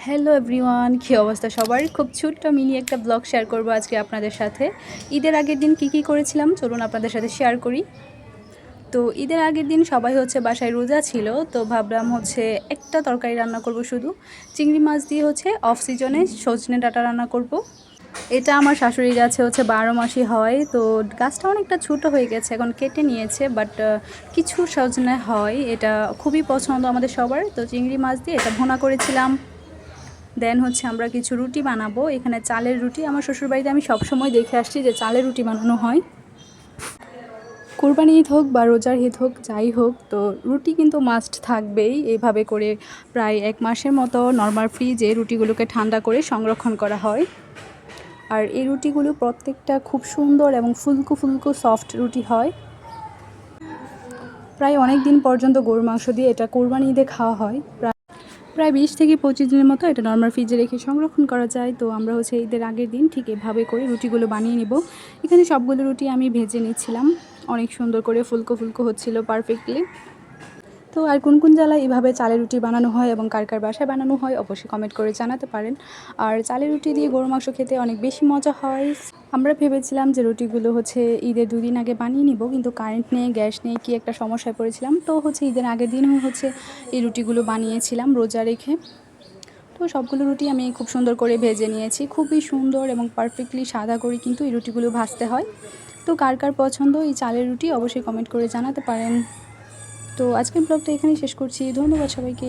Hello everyone, কী অবস্থা সবার? খুব ছোট্ট মিনি একটা ব্লগ শেয়ার করব আজকে আপনাদের সাথে। ঈদের আগের দিন কি করেছিলাম চলুন আপনাদের সাথে শেয়ার করি। তো ঈদের আগের দিন সবাই বাসায় রোজা ছিল, তো ভাবলাম একটা তরকারি রান্না করব, শুধু চিংড়ি মাছ দিয়ে অফ সিজনে সজনে ডাঁটা রান্না করব। এটা আমার শাশুড়ির গাছে 12 মাসই হয়, তো গাছটা অনেকটা ছোটো হয়ে গেছে, এখন কেটে নিয়েছে, বাট কিছু সজনে হয়, এটা খুবই পছন্দ আমাদের সবার। তো চিংড়ি মাছ দিয়ে এটা ভুনা করেছিলাম। দেন আমরা কিছু রুটি বানাবো। এখানে চালের রুটি, আমার শ্বশুরবাড়িতে আমি সবসময় দেখে আসছি যে চালের রুটি বানানো হয়। কোরবানি ঈদ হোক বা রোজার ঈদ হোক, যাই হোক, তো রুটি কিন্তু মাস্ট থাকবেই। এইভাবে করে প্রায় 1 মাসের মতো নর্মাল ফ্রিজে রুটিগুলোকে ঠান্ডা করে সংরক্ষণ করা হয়। আর এই রুটিগুলো প্রত্যেকটা খুব সুন্দর এবং ফুলকো ফুলকো সফট রুটি হয়। প্রায় অনেক দিন পর্যন্ত গরুর মাংস দিয়ে এটা কোরবানি ঈদে খাওয়া হয়। প্রায় 20 থেকে 25 দিনের মতো এটা নর্মাল ফ্রিজে রেখে সংরক্ষণ করা যায়। তো আমরা ঈদের আগের দিন ঠিক এভাবে করে রুটিগুলো বানিয়ে নেব। এখানে সবগুলো রুটি আমি ভেজে নিচ্ছিলাম, অনেক সুন্দর করে ফুলকো ফুলকো হচ্ছিল পারফেক্টলি। তো আর কোন কোন জেলায় এভাবে চালের রুটি বানানো হয় এবং কার কার বাসায় বানানো হয় অবশ্যই কমেন্ট করে জানাতে পারেন। আর চালের রুটি দিয়ে গরুর মাংস খেতে অনেক বেশি মজা হয়। আমরা ভেবেছিলাম যে রুটিগুলো ঈদের 2 দিন আগে বানিয়ে নিব, কিন্তু কারেন্ট নেই, গ্যাস নেই, কি একটা সমস্যায় পড়েছিলাম। তো ঈদের আগের দিন এই রুটিগুলো বানিয়েছিলাম রোজা রেখে। তো সবগুলো রুটি আমি খুব সুন্দর করে ভেজে নিয়েছি, খুবই সুন্দর এবং পারফেক্টলি সাদা করে কিন্তু এই রুটিগুলো ভাজতে হয়। তো কার কার পছন্দ এই চালের রুটি অবশ্যই কমেন্ট করে জানাতে পারেন। তো আজকের ব্লগটা এখানেই শেষ করছি। ধন্যবাদ সবাইকে।